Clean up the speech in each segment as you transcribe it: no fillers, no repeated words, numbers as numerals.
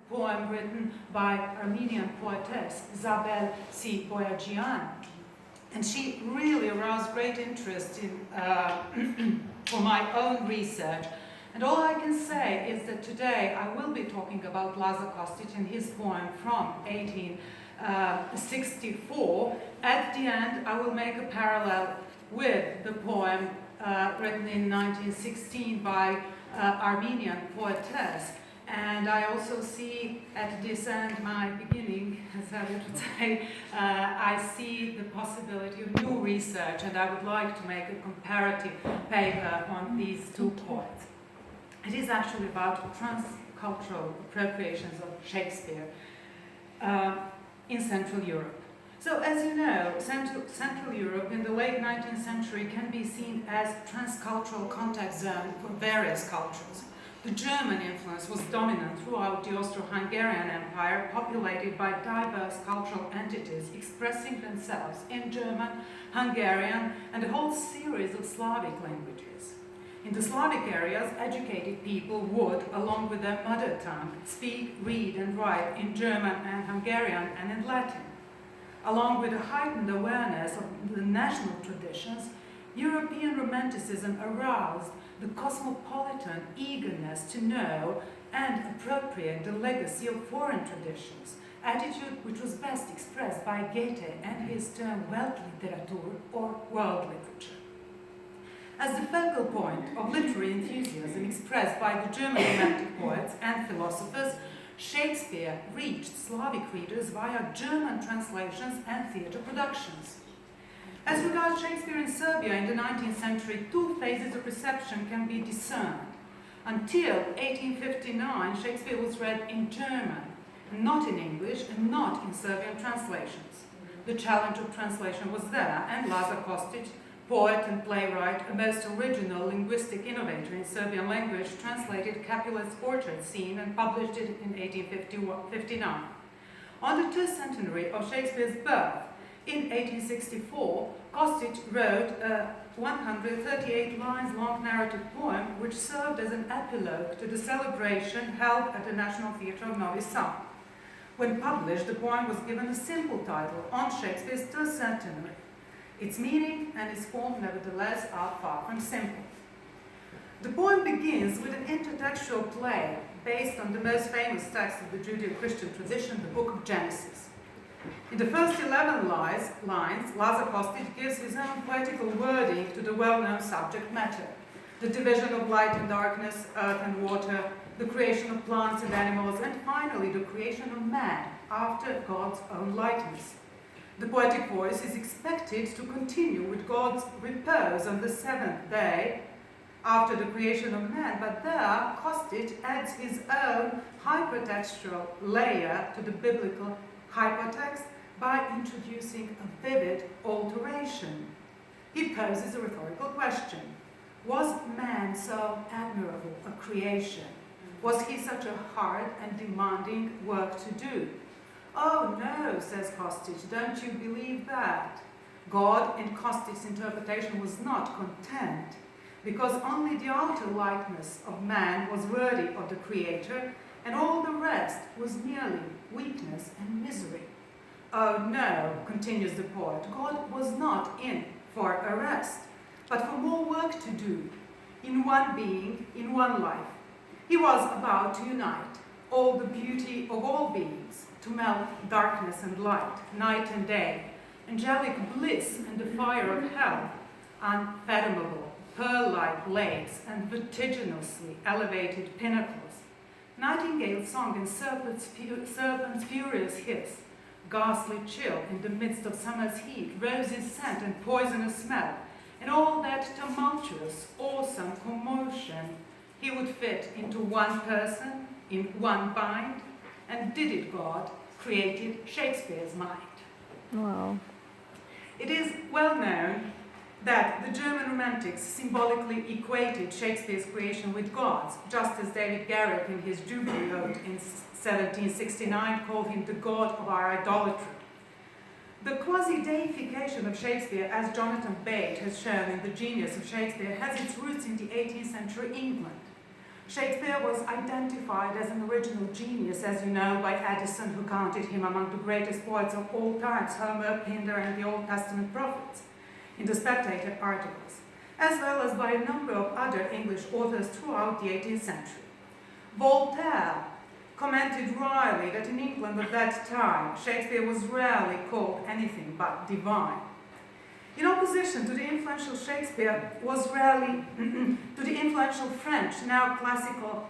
poem written by Armenian poetess Zabel Boyajian. And she really aroused great interest for my own research. And all I can say is that today I will be talking about Lazar Kostic and his poem from 1864. At the end, I will make a parallel with the poem written in 1916 by Armenian poetess. And I also see at this end, my beginning, as I would say, I see the possibility of new research, and I would like to make a comparative paper on these two poets. It is actually about transcultural appropriations of Shakespeare in Central Europe. So, as you know, Central Europe in the late 19th century can be seen as a transcultural contact zone for various cultures. The German influence was dominant throughout the Austro-Hungarian Empire, populated by diverse cultural entities expressing themselves in German, Hungarian, and a whole series of Slavic languages. In the Slavic areas, educated people would, along with their mother tongue, speak, read, and write in German and Hungarian and in Latin. Along with a heightened awareness of the national traditions, European Romanticism aroused the cosmopolitan eagerness to know and appropriate the legacy of foreign traditions, attitude which was best expressed by Goethe and his term Weltliteratur, or world literature. As the focal point of literary enthusiasm expressed by the German Romantic poets and philosophers, Shakespeare reached Slavic readers via German translations and theatre productions. As regards Shakespeare in Serbia in the 19th century, two phases of reception can be discerned. Until 1859, Shakespeare was read in German, not in English and not in Serbian translations. The challenge of translation was there, and Lazar Kostic, poet and playwright, a most original linguistic innovator in Serbian language, translated Capulet's Orchard Scene and published it in 1859. On the 2nd centenary of Shakespeare's birth, in 1864, Kostic wrote a 138 lines long narrative poem which served as an epilogue to the celebration held at the National Theatre of Novi Sad. When published, the poem was given a simple title, On Shakespeare's 3rd Centenary. Its meaning and its form, nevertheless, are far from simple. The poem begins with an intertextual play based on the most famous text of the Judeo-Christian tradition, the Book of Genesis. In the first 11 lines, Lazar Kostic gives his own poetical wording to the well-known subject matter: the division of light and darkness, earth and water, the creation of plants and animals, and finally the creation of man after God's own likeness. The poetic voice is expected to continue with God's repose on the 7th day after the creation of man, but there Kostic adds his own hypertextual layer to the biblical hypertext by introducing a vivid alteration. He poses a rhetorical question. Was man so admirable a creation? Was he such a hard and demanding work to do? Oh no, says Kostic, don't you believe that? God, in Kostic's interpretation, was not content, because only the outer likeness of man was worthy of the Creator, and all the rest was merely weakness and misery. Oh no, continues the poet, God was not in for a rest, but for more work to do, in one being, in one life. He was about to unite all the beauty of all beings, to melt darkness and light, night and day, angelic bliss and the fire of hell, unfathomable, pearl-like lakes and vertiginously elevated pinnacles, nightingale song and serpent's furious hiss, ghastly chill in the midst of summer's heat, rosy scent and poisonous smell, and all that tumultuous, awesome commotion he would fit into one person, in one bind, and did it God created Shakespeare's mind. Wow. It is well known that the German Romantics symbolically equated Shakespeare's creation with God's, just as David Garrick in his Jubilee Ode in 1769 called him the god of our idolatry. The quasi-deification of Shakespeare, as Jonathan Bate has shown in The Genius of Shakespeare, has its roots in the 18th century England. Shakespeare was identified as an original genius, as you know, by Addison, who counted him among the greatest poets of all times, Homer, Pindar, and the Old Testament prophets, in the Spectator articles, as well as by a number of other English authors throughout the 18th century. Voltaire commented wryly that in England at that time, Shakespeare was rarely called anything but divine. In opposition to the influential Shakespeare was rarely to the influential French, now classical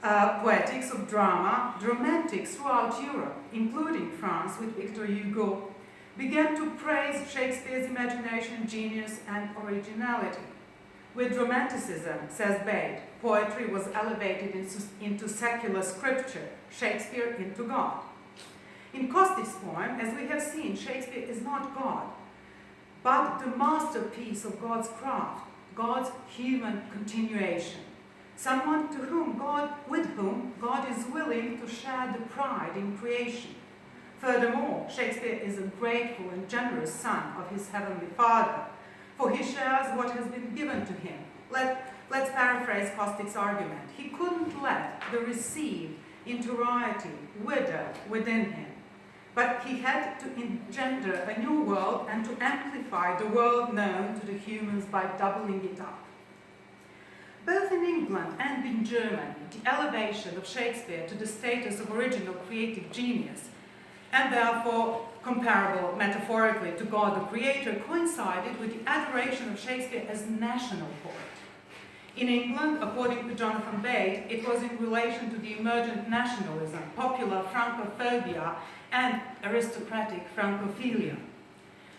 poetics of drama, the Romantics throughout Europe, including France with Victor Hugo, began to praise Shakespeare's imagination, genius, and originality. With Romanticism, says Bate, poetry was elevated into secular scripture, Shakespeare into God. In Kostic's poem, as we have seen, Shakespeare is not God, but the masterpiece of God's craft, God's human continuation, someone with whom God is willing to share the pride in creation. Furthermore, Shakespeare is a grateful and generous son of his heavenly Father, for he shares what has been given to him. Let's paraphrase Kostic's argument. He couldn't let the received interiority wither within him, but he had to engender a new world and to amplify the world known to the humans by doubling it up. Both in England and in Germany, the elevation of Shakespeare to the status of original creative genius, and therefore comparable metaphorically to God the Creator, coincided with the adoration of Shakespeare as national poet. In England, according to Jonathan Bate, it was in relation to the emergent nationalism, popular Francophobia, and aristocratic Francophilia.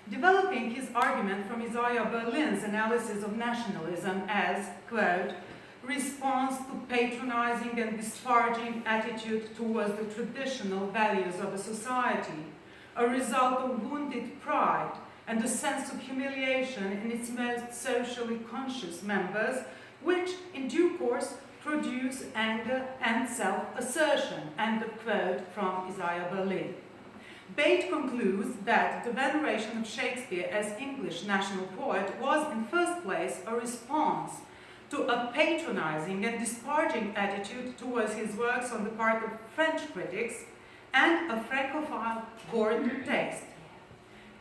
Developing his argument from Isaiah Berlin's analysis of nationalism as, quote, response to patronizing and disparaging attitude towards the traditional values of a society, a result of wounded pride and a sense of humiliation in its most socially conscious members, which in due course produce anger and self-assertion, end of quote from Isaiah Berlin. Bate concludes that the veneration of Shakespeare as English national poet was in first place a response to a patronizing and disparaging attitude towards his works on the part of French critics and a Francophile bored taste.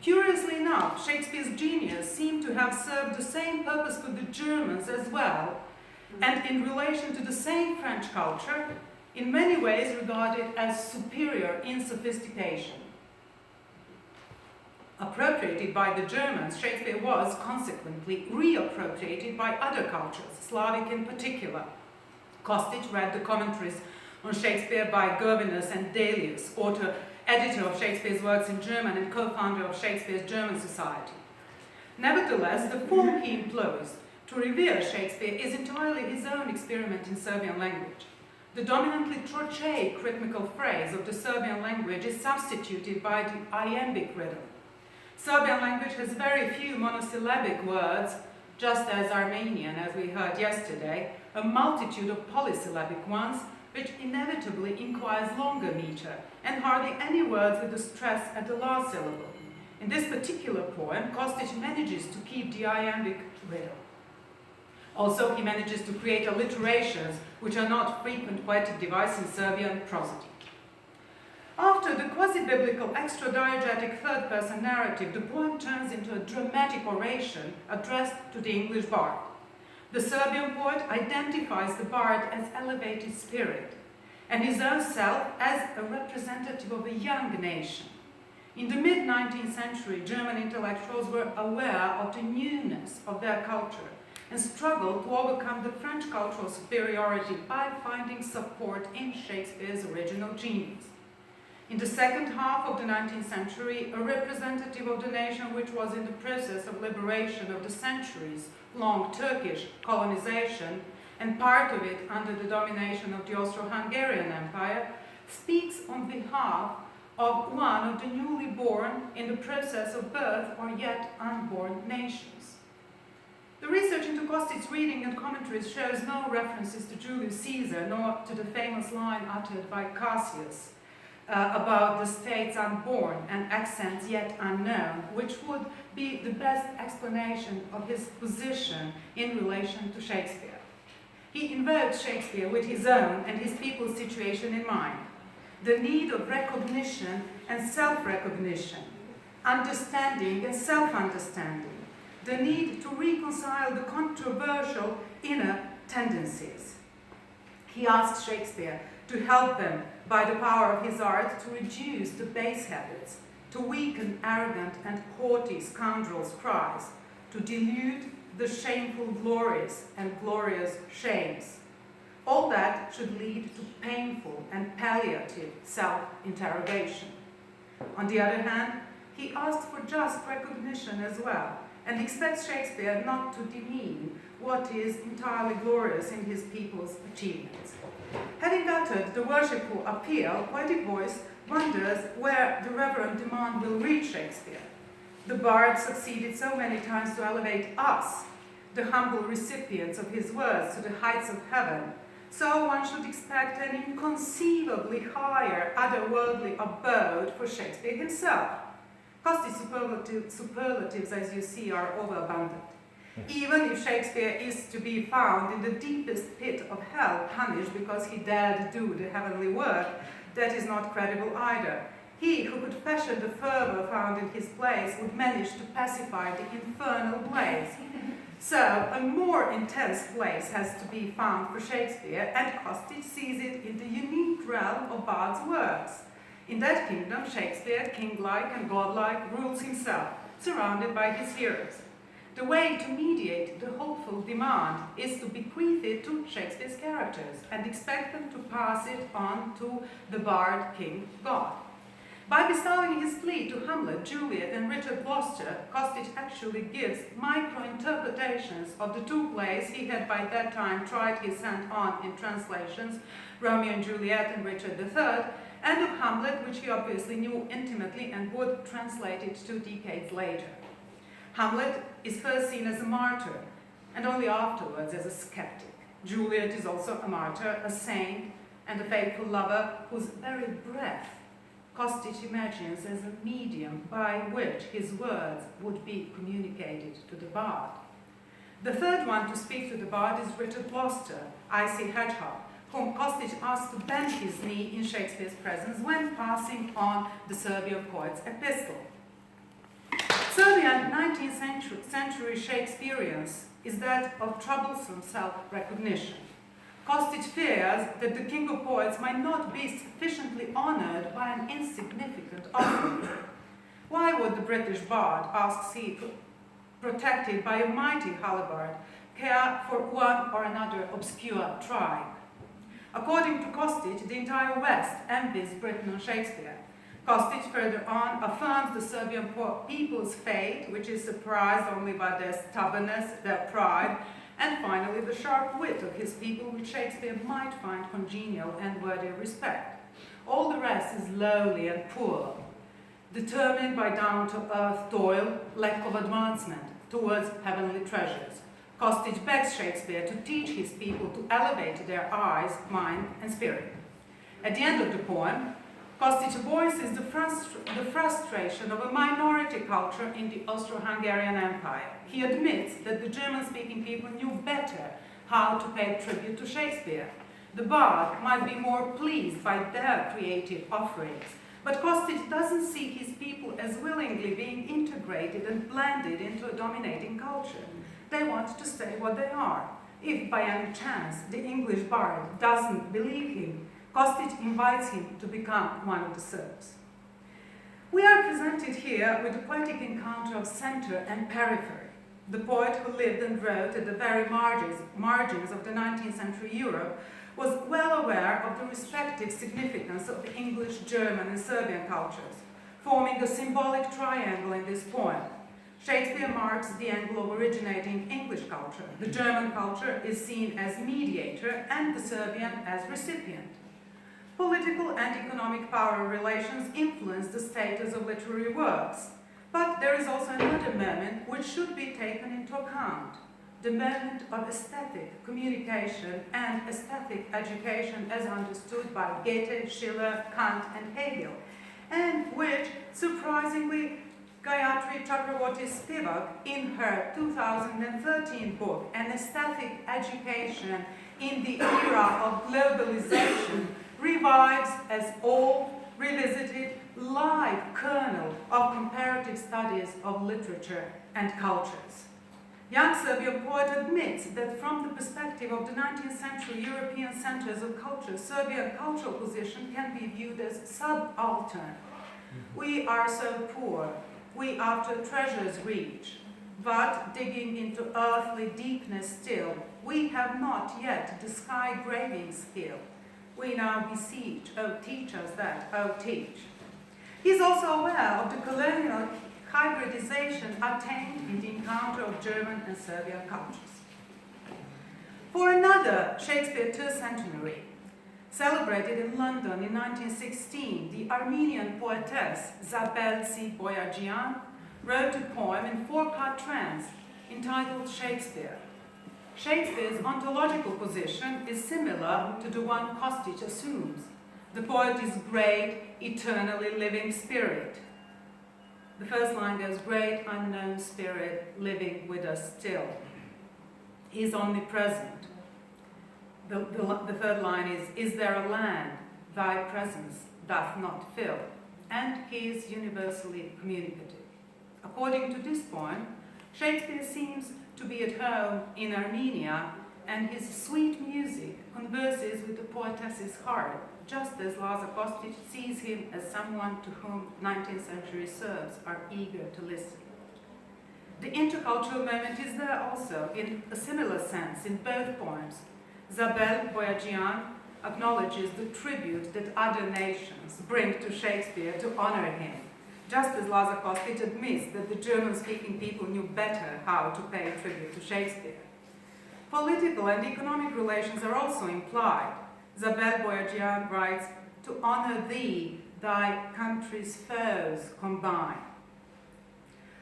Curiously enough, Shakespeare's genius seemed to have served the same purpose to the Germans as well, and in relation to the same French culture, in many ways regarded as superior in sophistication. Appropriated by the Germans, Shakespeare was consequently reappropriated by other cultures, Slavic in particular. Kostic read the commentaries on Shakespeare by Gervinus and Delius, editor of Shakespeare's works in German and co-founder of Shakespeare's German Society. Nevertheless, the form he employs to revere Shakespeare is entirely his own experiment in Serbian language. The dominantly trochaic rhythmical phrase of the Serbian language is substituted by the iambic rhythm. Serbian language has very few monosyllabic words, just as Armenian, as we heard yesterday, a multitude of polysyllabic ones, which inevitably inquires longer meter, and hardly any words with a stress at the last syllable. In this particular poem, Kostic manages to keep the iambic rhythm. Also, he manages to create alliterations, which are not frequent poetic device in Serbian prosody. After the quasi-biblical extra-diegetic third-person narrative, the poem turns into a dramatic oration addressed to the English bard. The Serbian poet identifies the bard as elevated spirit, and his own self as a representative of a young nation. In the mid-19th century, German intellectuals were aware of the newness of their culture and struggled to overcome the French cultural superiority by finding support in Shakespeare's original genius. In the second half of the 19th century, a representative of the nation which was in the process of liberation of the centuries-long Turkish colonization, and part of it under the domination of the Austro-Hungarian Empire, speaks on behalf of one of the newly born in the process of birth or yet unborn nations. The research into Kostic's reading and commentaries shows no references to Julius Caesar, nor to the famous line uttered by Cassius, about the states unborn and accents yet unknown, which would be the best explanation of his position in relation to Shakespeare. He invokes Shakespeare with his own and his people's situation in mind. The need of recognition and self-recognition, understanding and self-understanding, the need to reconcile the controversial inner tendencies. He asks Shakespeare to help them by the power of his art to reduce the base habits, to weaken arrogant and haughty scoundrels' cries, to dilute the shameful glories and glorious shames. All that should lead to painful and palliative self-interrogation. On the other hand, he asks for just recognition as well, and expects Shakespeare not to demean what is entirely glorious in his people's achievements. Having uttered the worshipful appeal, Poetic Voice wonders where the reverent demand will reach Shakespeare. The bard succeeded so many times to elevate us, the humble recipients of his words, to the heights of heaven. So one should expect an inconceivably higher, otherworldly abode for Shakespeare himself. Costly superlatives, as you see, are overabundant. Even if Shakespeare is to be found in the deepest pit of hell, punished because he dared do the heavenly work, that is not credible either. He who could fashion the fervour found in his plays would manage to pacify the infernal blaze. So a more intense place has to be found for Shakespeare, and Kostic sees it in the unique realm of Bard's works. In that kingdom, Shakespeare, king-like and godlike, rules himself, surrounded by his heroes. The way to mediate the hopeful demand is to bequeath it to Shakespeare's characters and expect them to pass it on to the bard, king, god. By bestowing his plea to Hamlet, Juliet, and Richard Gloucester, Kostic actually gives micro-interpretations of the two plays he had by that time tried his hand on in translations, Romeo and Juliet and Richard III, and of Hamlet, which he obviously knew intimately and would translate it 2 decades later. Hamlet is first seen as a martyr, and only afterwards as a skeptic. Juliet is also a martyr, a saint, and a faithful lover whose very breath Kostic imagines as a medium by which his words would be communicated to the bard. The third one to speak to the bard is Richard Gloucester, icy hedgehog, whom Kostic asks to bend his knee in Shakespeare's presence when passing on the Serbian poet's epistle. Serbian 19th century Shakespeareans is that of troublesome self-recognition. Kostic fears that the king of poets might not be sufficiently honored by an insignificant offering. Why would the British bard, asks he, protected by a mighty halberd, care for one or another obscure tribe? According to Kostic, the entire West envies Britain and Shakespeare. Kostic further on affirms the Serbian people's fate, which is surprised only by their stubbornness, their pride, and finally the sharp wit of his people, which Shakespeare might find congenial and worthy of respect. All the rest is lowly and poor, determined by down-to-earth toil, lack of advancement towards heavenly treasures. Kostic begs Shakespeare to teach his people to elevate their eyes, mind, and spirit. At the end of the poem, Kostic voices the frustration of a minority culture in the Austro-Hungarian Empire. He admits that the German-speaking people knew better how to pay tribute to Shakespeare. The bard might be more pleased by their creative offerings, but Kostic doesn't see his people as willingly being integrated and blended into a dominating culture. They want to stay what they are. If by any chance the English bard doesn't believe him, Kostic invites him to become one of the Serbs. We are presented here with the poetic encounter of center and periphery. The poet who lived and wrote at the very margins of the 19th century Europe was well aware of the respective significance of the English, German, and Serbian cultures, forming a symbolic triangle in this poem. Shakespeare marks the angle of originating English culture. The German culture is seen as mediator and the Serbian as recipient. Political and economic power relations influence the status of literary works. But there is also another moment which should be taken into account, the moment of aesthetic communication and aesthetic education as understood by Goethe, Schiller, Kant, and Hegel, and which, surprisingly, Gayatri Chakravorty Spivak, in her 2013 book, An Aesthetic Education in the era of globalization, revives as old, revisited, live kernel of comparative studies of literature and cultures. Young Serbian poet admits that from the perspective of the 19th century European centers of culture, Serbian cultural position can be viewed as subaltern. We are so poor, we after treasures reach, but digging into earthly deepness still, we have not yet the sky graving skill. We now beseech, oh teach us that, oh teach. He's also aware of the colonial hybridization attained in the encounter of German and Serbian cultures. For another Shakespeare tercentenary, celebrated in London in 1916, the Armenian poetess Zabeltsi Boyajian wrote a poem in 4-part trance entitled Shakespeare. Shakespeare's ontological position is similar to the one Kostic assumes. The poet is great, eternally living spirit. The first line goes, great unknown spirit living with us still. He is omnipresent. The third line is there a land thy presence doth not fill? And he is universally communicative. According to this poem, Shakespeare seems to be at home in Armenia, and his sweet music converses with the poetess's heart, just as Lazar Kostic sees him as someone to whom 19th century Serbs are eager to listen. The intercultural moment is there also, in a similar sense, in both poems. Zabel Boyajian acknowledges the tribute that other nations bring to Shakespeare to honor him, just as Lazar Kostic admits that the German-speaking people knew better how to pay tribute to Shakespeare. Political and economic relations are also implied. Zabel Boyajian writes, to honor thee, thy country's foes combine.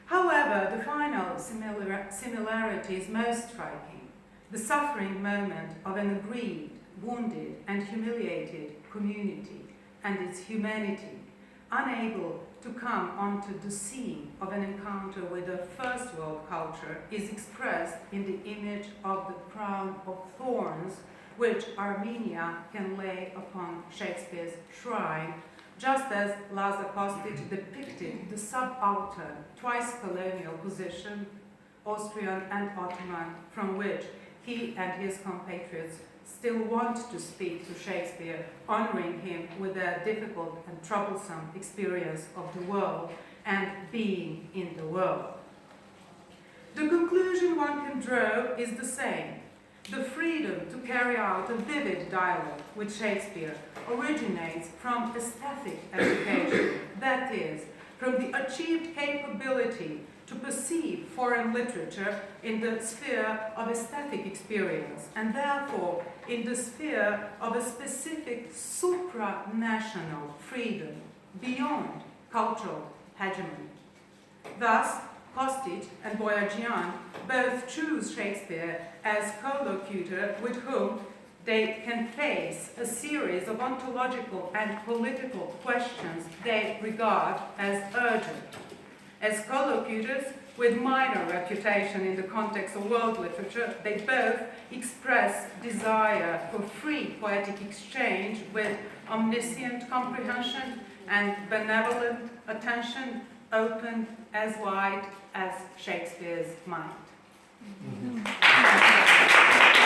However, the final similarity is most striking, the suffering moment of an aggrieved, wounded, and humiliated community and its humanity, unable to come onto the scene of an encounter with a first world culture, is expressed in the image of the crown of thorns which Armenia can lay upon Shakespeare's shrine, just as Lazar Kostic depicted the subaltern, twice colonial position, Austrian and Ottoman, from which he and his compatriots still want to speak to Shakespeare, honoring him with their difficult and troublesome experience of the world and being in the world. The conclusion one can draw is the same. The freedom to carry out a vivid dialogue with Shakespeare originates from aesthetic education, that is, from the achieved capability to perceive foreign literature in the sphere of aesthetic experience, and therefore in the sphere of a specific supra-national freedom beyond cultural hegemony. Thus, Kostic and Boyajian both choose Shakespeare as collocutor with whom they can face a series of ontological and political questions they regard as urgent. As collocutors with minor reputation in the context of world literature, they both express desire for free poetic exchange with omniscient comprehension and benevolent attention, open as wide as Shakespeare's mind.